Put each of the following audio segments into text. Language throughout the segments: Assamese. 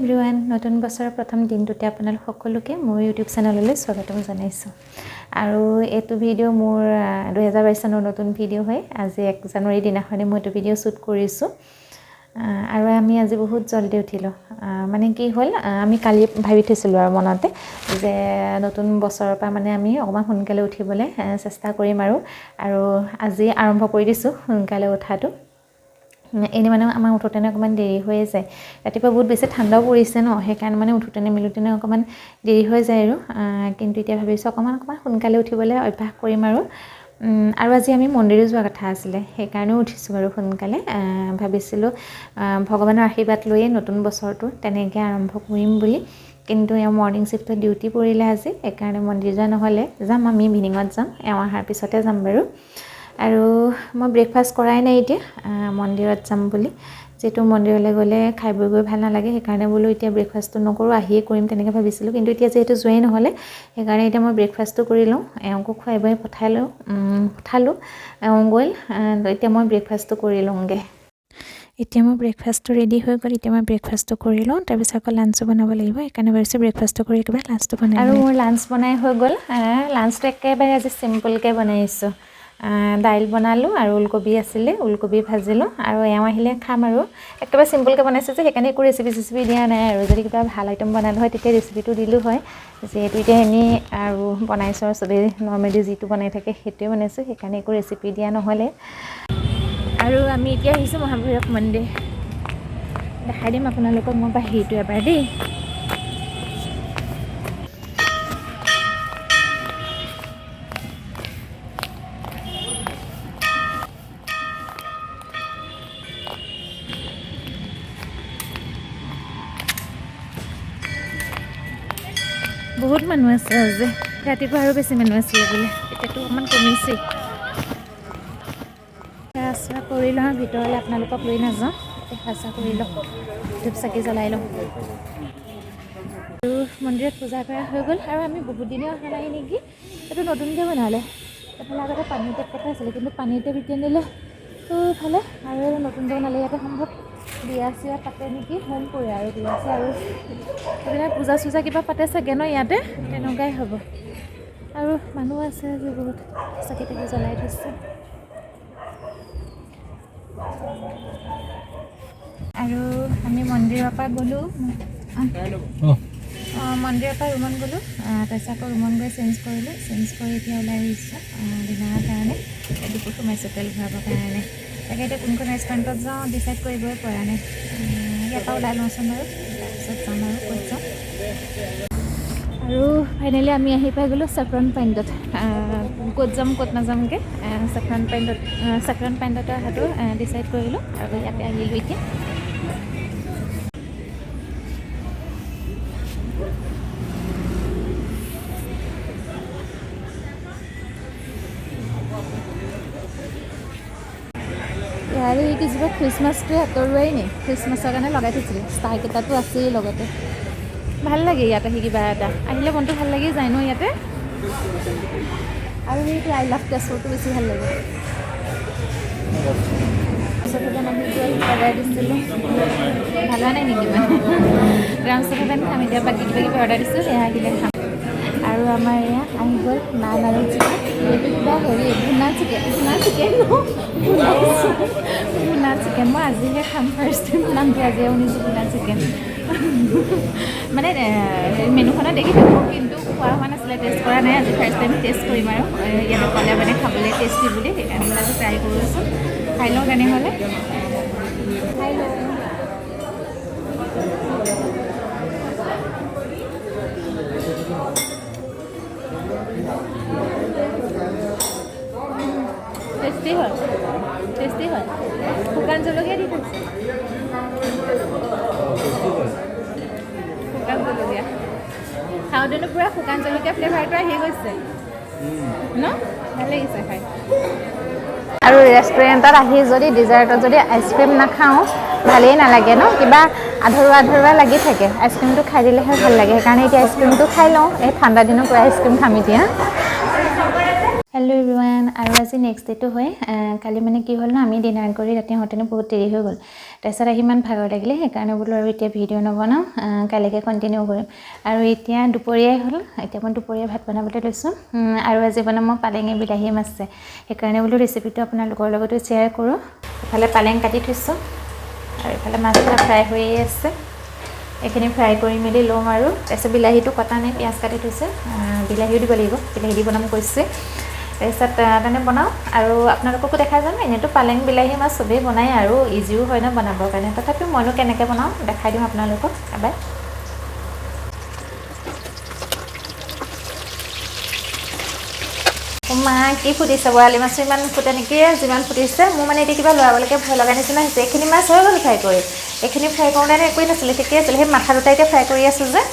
এভৰিৱান নতুন বছৰৰ প্ৰথম দিনটোতে আপোনালোক সকলোকে মোৰ ইউটিউব চেনেললৈ স্বাগতম জনাইছোঁ আৰু এইটো ভিডিঅ' মোৰ 2022 চনৰ নতুন ভিডিঅ' হয় আজি 1 জানুৱাৰী দিনাখনে মই এইটো ভিডিঅ' শ্বুট কৰিছোঁ আৰু আমি আজি বহুত জলদি উঠিলোঁ মানে কি হ'ল আমি কালি ভাবি থৈছিলোঁ আৰু মনতে যে নতুন বছৰৰ পৰা মানে আমি অকমান সোনকালে উঠিবলৈ চেষ্টা কৰিম আৰু আজি আৰম্ভ কৰি দিছোঁ সোনকালে উঠাটো এনে মানে আমাৰ উঠোতেনে অকমান দেৰি হৈ যায় ৰাতিপুৱা বহুত বেছি ঠাণ্ডাও পৰিছে ন সেইকাৰণে মানে উঠোতেনে মিলুতেনে অকমান দেৰি হৈ যায় আৰু কিন্তু এতিয়া ভাবিছোঁ অকমান সোনকালে উঠিবলৈ অভ্যাস কৰিম আৰু আজি আমি মন্দিৰলৈ যোৱা কথা আছিলে সেইকাৰণে উঠিছোঁ আৰু সোনকালে ভাবিছিলোঁ ভগৱানৰ আশীৰ্বাদ লৈয়ে নতুন বছৰটো তেনেকৈ আৰম্ভ কৰিম বুলি কিন্তু মৰ্নিং শিফটত ডিউটি পৰিলে আজি সেইকাৰণে মন্দিৰ যোৱা নহ'লে যাম আমি ইভিনিঙত যাম অহাৰ পিছতে যাম বাৰু আৰু মই ব্ৰেকফাষ্ট কৰাই নাই এতিয়া মন্দিৰত যাম বুলি যেটো মন্দিৰলৈ গ'লে খাই বৈ গৈ ভাল নালাগে সেইকাৰণে বোলো এতিয়া ব্ৰেকফাষ্টটো নকৰোঁ আহিয়ে কৰিম তেনেকৈ ভাবিছিলোঁ কিন্তু এতিয়া যেহেতু যোৱাই নহ'লে সেইকাৰণে এতিয়া মই ব্ৰেকফাষ্টটো কৰি লওঁ এওঁকো খুৱাই বৈ পঠালোঁ গ'ল এতিয়া মই ব্ৰেকফাষ্টটো কৰি লওঁগৈ এতিয়া মই ব্ৰেকফাষ্টটো ৰেডি হৈ গ'ল এতিয়া মই ব্ৰেকফাষ্টটো কৰি লওঁ তাৰপিছত আকৌ লাঞ্চো বনাব লাগিব সেইকাৰণে ভাবিছোঁ ব্ৰেকফাষ্টটো কৰি একেবাৰে লাঞ্চটো বনাই আৰু মোৰ লাঞ্চ বনাই হৈ গ'ল লাঞ্চটো একেবাৰে আজি চিম্পলকৈ বনাইছোঁ দাইল বনালোঁ আৰু ওলকবি আছিলে ওলকবি ভাজিলোঁ আৰু এওঁ আহিলে খাম আৰু একেবাৰে চিম্পলকৈ বনাইছোঁ যে সেইকাৰণে একো ৰেচিপি দিয়া নাই আৰু যদি কিবা ভাল আইটেম বনালোঁ হয় তেতিয়া ৰেচিপিটো দিলোঁ হয় যিহেতু এতিয়া এনেই আৰু বনাইছোঁ আৰু চবেই নৰ্মেলি যিটো বনাই থাকে সেইটোৱে বনাইছোঁ সেইকাৰণে একো ৰেচিপি দিয়া নহ'লে আৰু আমি এতিয়া আহিছোঁ মহাভৈৰৱ মন্দিৰ দেখাই দিম আপোনালোকক মই বাহিৰটো এবাৰ দেই বহুত মানুহ আছে আজি ৰাতিপুৱা আৰু বেছি মানুহ আছিলে বোলে এতিয়াতো অকণমান কমিছে সেৱা কৰি লওঁ ভিতৰলৈ আপোনালোকক লৈ নাযাওঁ সেৱা কৰি লওঁ ধূপ চাকি জ্বলাই লওঁ আৰু মন্দিৰত পূজা কৰা হৈ গ'ল আৰু আমি বহুত দিনে অহা নাই নেকি এইটো নতুনকৈ বনালে এইফালে আগতে পানীৰ টেপ কথা আছিলে কিন্তু পানীৰ টেপ এতিয়া নিলে ভালে আৰু নতুনকৈ বনালে ইয়াতে সম্ভৱ বিয়া চিয়া পাতে নেকি হোম কৰে আৰু বিয়া চিয়া আৰু সেইবিলাক পূজা চূজা কিবা পাতে চাগে ন ইয়াতে তেনেকুৱাই হ'ব আৰু মানুহ আছে আজি বহুত চাকি তাকি জ্বলাই থৈছে আৰু আমি মন্দিৰৰ পৰা গ'লোঁ মন্দিৰৰ পৰা ৰুমত গ'লোঁ তাৰপিছত আকৌ ৰুমত গৈ চেঞ্জ কৰি এতিয়া ওলাই আহিছোঁ ডিনাৰৰ কাৰণে দুপৰ সোমাইছোঁ তেল ভৰাবৰ কাৰণে তাকে এতিয়া কোনখন ৰেষ্টুৰেণ্টত যাওঁ ডিচাইড কৰিবই পৰা নাই ইয়াৰ পৰা ওলাই লওঁচোন বাৰু তাৰপিছত যাম আৰু ক'ত যাওঁ আৰু ফাইনেলি আমি আহি পাই গ'লোঁ চেফ্ৰন পইণ্টত ক'ত যাম ক'ত নাযামকৈ চেফ্ৰন পইণ্টতে অহাটো ডিচাইড কৰিলোঁ আৰু ইয়াতে আহিলোঁ এতিয়া আৰু এই কিবা খ্ৰীষ্টমাছটোৱে আঁতৰোৱাই নে খ্ৰীষ্টমাছৰ কাৰণে লগাই থৈছিলে ষ্টাৰকেইটাতো আছেই লগতে ভাল লাগে ইয়াত আহি কিবা এটা আহিলে মনটো ভাল লাগি যায় ন ইয়াতে আৰু সেইটো আই লাভ তেজপুৰটো বেছি ভাল লাগে অৰ্ডাৰ দিছিলোঁ ভাল হোৱা নাই নেকি মানে গ্ৰামচভেন খাম এতিয়া বাকী কিবা অৰ্ডাৰ দিছোঁ সেয়া আহিলে খাম আৰু আমাৰ এয়া আহি গ'ল নান আৰু চিকেন এইটো কিবা ভুনা চিকেন মই আজিহে খাম ফাৰ্ষ্ট টাইম নামটো আজিহে শুনিছোঁ ভুনা চিকেন মানে মেনুখনত দেখি থাকোঁ কিন্তু খোৱা হোৱা নাছিলে টেষ্ট কৰা নাই আজি ফাৰ্ষ্ট টাইম টেষ্ট কৰিম আৰু ইয়াতে ক'লে মানে খাবলৈ টেষ্টি বুলি সেইকাৰণে মানে আজি ট্ৰাই কৰিছোঁ খাই লওঁ তেনেহ'লে খাই লওঁ টেষ্টি হয় শুকান জলকীয়া দি থৈছে শুকান জলকীয়া খাওঁতেনো পূৰা শুকান জলকীয়া ফ্লেভাৰটো আহি গৈছে ন ভাল লাগিছে খাই আৰু ৰেষ্টুৰেণ্টত আহি যদি ডিজাৰ্টত যদি আইচক্ৰীম নাখাওঁ ভালেই নালাগে ন কিবা আধৰুৱা লাগি থাকে আইচক্ৰীমটো খাই দিলেহে ভাল লাগে সেইকাৰণে এতিয়া আইচক্ৰীমটো খাই লওঁ এই ঠাণ্ডা দিনত পূৰা আইচক্ৰীম খাম এতিয়া हेलो एवरीवन আৰু আজি নেক্সট ডেটো হয় কালি মানে কি হ'ল না আমি ডিনাৰ কৰি ৰাতি হতেনে বহুত দেৰি হৈ গ'ল তাৰছত আহি মান ভাগৰ লাগিলে সেইকাৰণে বুলো আৰু এতিয়া ভিডিও নবনাও কালিকে কন্টিনিউ কৰিম আৰু এতিয়া দুপৰীয়া হ'ল এতিয়া মই দুপৰীয়া ভাত বনাবলৈ লৈছো আৰু আজি বনাম মই পালেঙে বিলাহী মাছ সেইকাৰণে বুলো ৰেচিপিটো আপোনালোকৰ লগতে শ্বেয়াৰ কৰো এফালে পালেং কাটি থৈছো আৰু এফালে মাছটা ফ্ৰাই হৈ আছে এখিনি ফ্ৰাই কৰি মেলি লম আৰু তাৰছত বিলাহীটো কটা নাই পিয়াজ কাটি থৈছে বিলাহীও দিব লাগিব বিলাহী দি বনাম কৈছে তাৰছত তেনে বনাও আৰু আপোনালোককো দেখা যাম এনেটো পালেং বিলাহী মাছ সবেই বনাই আৰু ইজিও হয় না বনাবৰ কাৰণে তথাপি মইনো কেনেকৈ বনাও দেখাই দিম আপোনালোকক এবাৰ মা কি ফুটিছে বৰালি মাছ ইমান ফুটে নেকি যিমান ফুটিছে মোৰ মানে এতিয়া কিবা লৰাবলৈকে ভয় লগা নিচিনা হৈছে এইখিনি মাছ হৈ গ'ল ফ্ৰাই কৰি এইখিনি ফ্ৰাই কৰোঁতে একোৱেই নাছিলে ঠিকেই আছিল সেই মাথা দুটা এতিয়া ফ্ৰাই কৰি আছোঁ যে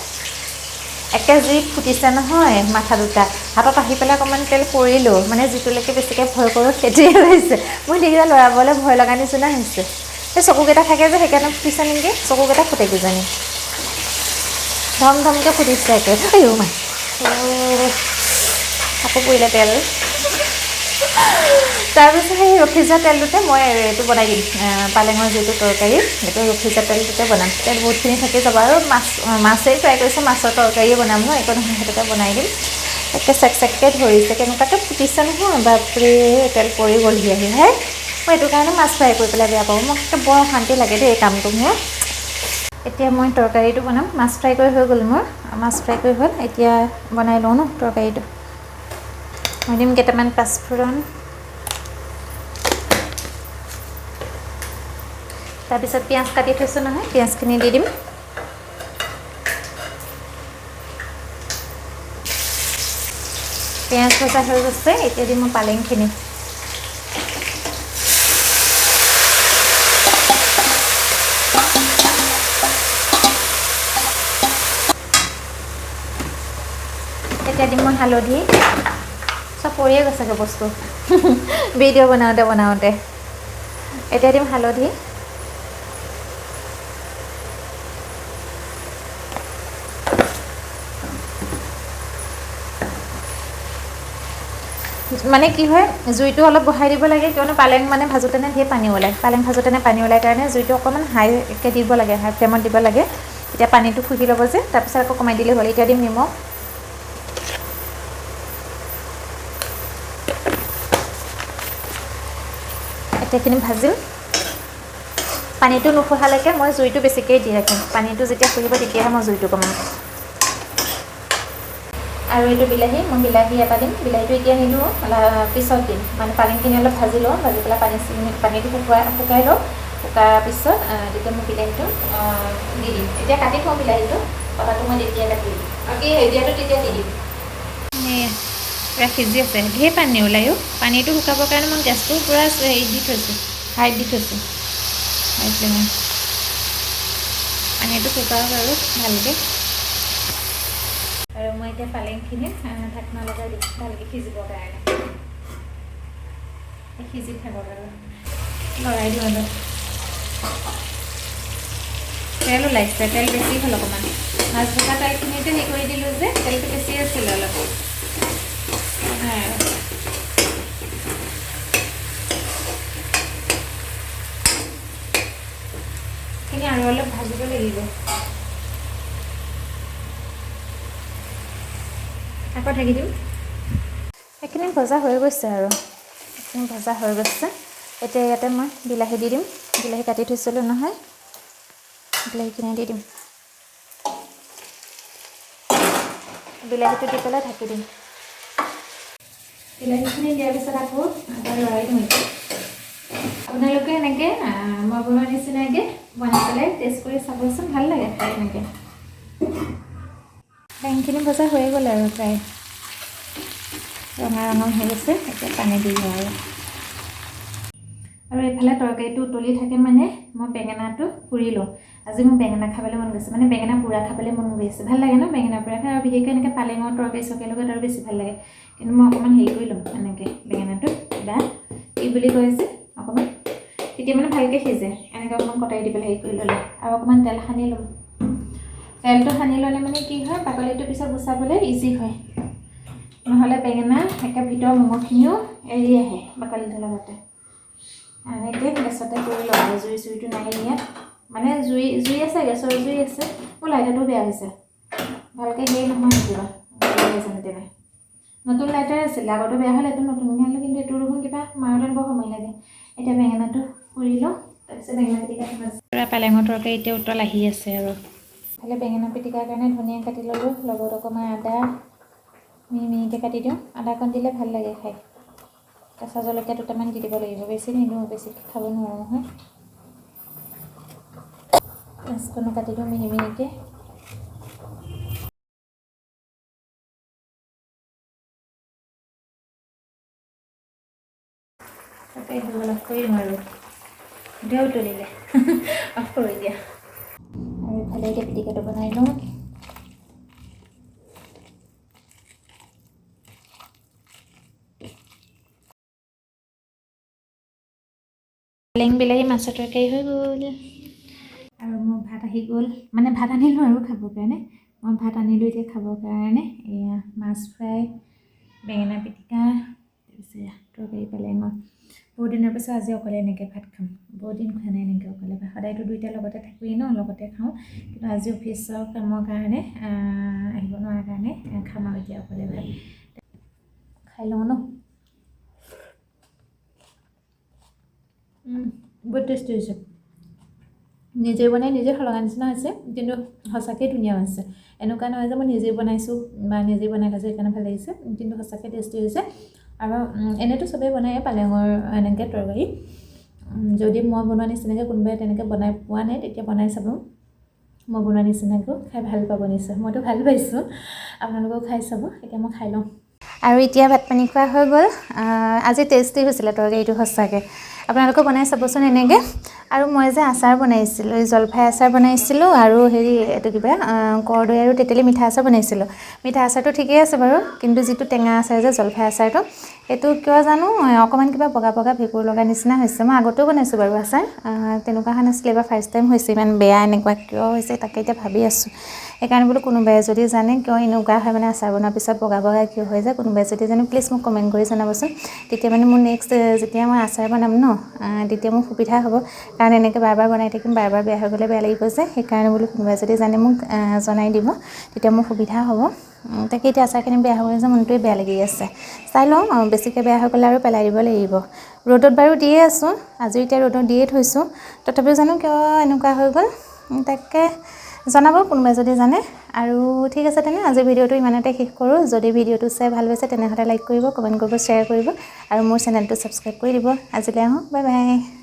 একে জুই ফুটিছে নহয় মাথা দুটা হাতত আহি পেলাই অকণমান তেল পৰিলোঁ মানে যিটোলৈকে বেছিকৈ ভয় কৰোঁ সেইটোৱে হৈছে মোৰ দেখিলে লৰাবলৈ ভয় লগা নিচিনা হৈছে এই চকুকেইটা থাকে যে সেইকাৰণে ফুটিছে নেকি চকুকেইটা ফুটে কিজানি ধম ধমকৈ ফুটিছে একে আইও মা আকৌ পৰিলে তেল তাৰপিছত সেই ৰখি যোৱা তেলটোতে মই এইটো বনাই দিম পালেঙৰ যিটো তৰকাৰী সেইটো ৰখি যোৱা তেলটোতে বনাম তেল বহুতখিনি থাকি যাব আৰু মাছেই ফ্ৰাই কৰিছোঁ মাছৰ তৰকাৰীয়ে বনাম ন একো নহয় সেইটোতে বনাই দিম একে চেকচেককৈ ধৰিছে কেনেকুৱাকৈ ফুটিছে নহয় বাপৰে তেল পৰি গ'লহি আহি হে মই এইটো কাৰণে মাছ ফ্ৰাই কৰি পেলাই বেয়া পাওঁ মোক বৰ অশান্তি লাগে দেই এই কামটো মোৰ এতিয়া মই তৰকাৰীটো বনাম মাছ ফ্ৰাই কৰি হৈ গ'ল মোৰ মাছ ফ্ৰাই কৰি হ'ল এতিয়া বনাই লওঁ ন তৰকাৰীটো মই দিম কেইটামান পাঁচফোৰণ তাৰপিছত পিঁয়াজ কাটি থৈছোঁ নহয় পিঁয়াজখিনি দি দিম পিঁয়াজ ভজা হৈ গৈছে এতিয়া দিম মই পালেংখিনি এতিয়া দিম মই হালধি চব পৰিয়ে গৈছেগৈ বস্তু ভিডিঅ' বনাওঁতে এতিয়া দিম হালধি মানে কি হয় জুইটো অলপ বঢ়াই দিব লাগে কিয়নো পালেং মানে ভাজোতেনে ধেৰ পানী ওলায় পালেং ভাজোতেনে পানী ওলায় কাৰণে জুইটো অকণমান হাইকৈ দিব লাগে হাই ফ্লেমত দিব লাগে এতিয়া পানীটো ফুটি ল'ব যে তাৰপিছত আকৌ কমাই দিলেই হ'ল এতিয়া দিম নিমখ এইখিনি ভাজিম পানীটো নুফুহালৈকে মই জুইটো বেছিকৈ দি ৰাখিম পানীটো যেতিয়া ফুৰিব তেতিয়াহে মই জুইটো কমাম আৰু এইটো বিলাহী মই বিলাহী এটা দিম বিলাহীটো এতিয়া নিদিওঁ পিছত দিম মানে পানীখিনি অলপ ভাজি লওঁ ভাজি পেলাই পানীটো শুকাই লওঁ শুকাৰ পিছত তেতিয়া মই বিলাহীটো দি দিম এতিয়া কাটি থওঁ বিলাহীটো কটাটো মই তেতিয়া কাটি দিম আৰু কি এতিয়াতো তেতিয়া দি দিম পূৰা সিজি আছে ধেৰ পানী ওলায়ো পানীটো শুকাবৰ কাৰণে মই গেছটো পূৰা হেৰি দি থৈছোঁ হাইত দি থৈছোঁ হাই ফ্লেমত পানীটো শুকাওক আৰু ভালকৈ আৰু মই এতিয়া পালেংখিনি ঢাকনা লগাই দিম ভালকৈ সিজিবৰ কাৰণে সিজি থাকক আৰু লৰাই দিওঁ অলপ তেল ওলাইছে তেল বেছি হ'ল অকণমান মাছ ভজা তেলখিনিতে হেৰি কৰি দিলোঁ যে তেলটো বেছি আছিলে অলপ এইখিনি আৰু অলপ ভাজিব লাগিব আকৌ ঢাকি দিম এইখিনি ভজা হৈ গৈছে আৰু এইখিনি ভজা হৈ গৈছে এতিয়া ইয়াতে মই বিলাহী দি দিম বিলাহী কাটি থৈছিলোঁ নহয় বিলাহীখিনি দি দিম বিলাহীটো দি পেলাই ঢাকি দিম বিলাহীখিনি দিয়াৰ পিছত আকৌ লৰাই দিম আপোনালোকে এনেকৈ মই বনোৱাৰ নিচিনাকৈ বনাই পেলাই টেষ্ট কৰি চাবচোন ভাল লাগে খাই এনেকৈ পালেংখিনি ভজা হৈয়ে গ'ল আৰু প্ৰায় ৰঙা ৰঙা হৈ গৈছে এতিয়া পানী দি দিওঁ আৰু এইফালে তৰকাৰীটো উতলি থাকে মানে মই বেঙেনাটো পুৰি লওঁ আজি মোৰ বেঙেনা খাবলৈ মন গৈছে মানে বেঙেনা পোৰা খাবলৈ মন গৈছে ভাল লাগে ন বেঙেনা পোৰা খাই আৰু বিশেষকৈ এনেকৈ পালেঙৰ তৰকাৰী চৰকাৰীৰ লগত আৰু বেছি ভাল লাগে কিন্তু মই অকণমান হেৰি কৰি ল'ম এনেকৈ বেঙেনাটো কিবা কি বুলি কয় যে অকণমান তেতিয়া মানে ভালকৈ সিজে এনেকৈ অকণমান কটাই দি পেলাই হেৰি কৰি ল'লে আৰু অকণমান তেল সানি ল'ম তেলটো সানি ল'লে মানে কি হয় বাকলিটো পিছত গুচাবলৈ ইজি হয় নহ'লে বেঙেনা একে ভিতৰৰ মঙহখিনিও এৰি আহে বাকলিটোৰ লগতে এনেকৈ গেছতে কৰি লওঁ আৰু জুইটো নাই ইয়াত মানে জুই আছে গেছৰ জুই আছে মোৰ লাইটাৰটো বেয়া হৈছে ভালকৈ হেৰি নহয় কিবা যেনে তেনে নতুন লাইটাৰ আছিলে আগতো বেয়া হ'ল এইটো নতুনকৈ আনিলোঁ কিন্তু এইটো দেখোন কিবা মাৰোতে বৰ সময় লাগে এতিয়া বেঙেনাটো পুৰি লওঁ তাৰপিছত বেঙেনা পিটিকা পূৰা পালেঙৰ তৰকাৰী এতিয়া উতল আহি আছে আৰু ইফালে বেঙেনা পিটিকাৰ কাৰণে ধনিয়া কাটি ল'লোঁ লগত অকণমান আদা মিহিকৈ কাটি দিওঁ আদাকণ দিলে ভাল লাগে খাই কেঁচা জলকীয়া দুটামান দি দিব লাগিব বেছি নিদিওঁ বেছিকৈ খাব নোৱাৰোঁ নহয় মাছখনো কাটি দিওঁ মিহিকৈ তাতে অফ কৰি দিওঁ আৰু দেও তুলিলে অফ কৰি দিয়া আৰু ইফালে এতিয়া পিটিকাটো বনাই লওঁ পালেং বিলাহী মাছৰ তৰকাৰী হৈ গ'ল আৰু মোৰ ভাত আহি গ'ল মানে ভাত আনিলোঁ আৰু খাবৰ কাৰণে মই ভাত আনিলোঁ এতিয়া খাবৰ কাৰণে এয়া মাছ ফ্ৰাই বেঙেনা পিটিকা তাৰপিছত তৰকাৰী পালেঙৰ বহুত দিনৰ পিছত আজি অকলে এনেকৈ ভাত খাম বহুত দিন খোৱা নাই এনেকৈ অকলে ভাত সদায়তো দুইটাৰ লগতে থাকোৱেই ন লগতে খাওঁ কিন্তু আজি অফিচৰ কামৰ কাৰণে আহিব নোৱাৰাৰ কাৰণে খাম আৰু এতিয়া অকলে ভাত খাই লওঁ ন বহুত টেষ্টি হৈছে নিজে বনাই নিজে সলগা নিচিনা হৈছে কিন্তু সঁচাকৈ ধুনীয়া হৈছে এনেকুৱা নহয় যে মই নিজেই বনাইছোঁ বা নিজেই বনাই খাইছোঁ সেইকাৰণে ভাল লাগিছে কিন্তু সঁচাকৈ টেষ্টি হৈছে আৰু এনেইতো চবেই বনায় পালেঙৰ এনেকৈ তৰকাৰী যদি মই বনোৱা নিচিনাকৈ কোনোবাই তেনেকৈ বনাই পোৱা নাই তেতিয়া বনাই চাব মই বনোৱা নিচিনাকৈ খাই ভাল পাব নিশ্চয় মইতো ভাল পাইছোঁ আপোনালোকেও খাই চাব এতিয়া মই খাই লওঁ আৰু এতিয়া ভাত পানী খোৱা হৈ গ'ল আজি টেষ্টি হৈছিলে তৰকাৰীটো সঁচাকৈ আপোনালোকে বনাই চাবচোন এনেকৈ আৰু মই যে আচাৰ বনাইছিলোঁ জলফাই আচাৰ বনাইছিলোঁ আৰু হেৰি এইটো কিবা কৰ্দৈ আৰু তেতেলী মিঠা আচাৰ বনাইছিলোঁ মিঠা আচাৰটো ঠিকেই আছে বাৰু কিন্তু যিটো টেঙা আচাৰ যে জলফাই আচাৰটো এইটো কিয় জানো অকণমান কিবা বগা বগা ভেঁকুৰ লগা নিচিনা হৈছে মই আগতেও বনাইছোঁ বাৰু আচাৰ তেনেকুৱা হোৱা নাছিলে এবাৰ ফাৰ্ষ্ট টাইম হৈছে ইমান বেয়া এনেকুৱা কিয় হৈছে তাকে এতিয়া ভাবি আছোঁ সেইকাৰণে বোলো কোনোবাই যদি জানে কিয় এনেকুৱা হয় মানে আচাৰ বনোৱাৰ পিছত বগা বগা কিয় হৈ যায় কোনোবাই যদি জানে প্লিজ মোক কমেণ্ট কৰি জনাবচোন তেতিয়া মানে মোৰ নেক্সট যেতিয়া মই আচাৰ বনাম ন তেতিয়া মোৰ সুবিধা হ'ব কাৰণ এনেকৈ বাৰ বাৰ বনাই থাকিম বাৰ বাৰ বেয়া হৈ গ'লে বেয়া লাগিব যে সেইকাৰণে বোলো কোনোবাই যদি জানে মোক জনাই দিব তেতিয়া মোৰ সুবিধা হ'ব তাকে এতিয়া আচাৰখিনি বেয়া হৈ গৈছে মনটোৱে বেয়া লাগি আছে চাই লওঁ বেছিকৈ বেয়া হৈ গ'লে আৰু পেলাই দিব লাগিব ৰ'দত বাৰু দিয়ে আছোঁ আজি এতিয়া ৰ'দত দিয়ে থৈছোঁ তথাপিও জানো কিয় এনেকুৱা হৈ গ'ল তাকে জনাব কোনোবাই যদি জানে আৰু ঠিক আছে তেনে আজিৰ ভিডিঅ'টো ইমানতে শেষ কৰোঁ যদি ভিডিঅ'টো চাই ভাল পাইছে তেনেহ'লে লাইক কৰিব কমেণ্ট কৰিব শ্বেয়াৰ কৰিব আৰু মোৰ চেনেলটো ছাবস্ক্ৰাইব কৰি দিব আজিলৈ আহোঁ বাই বাই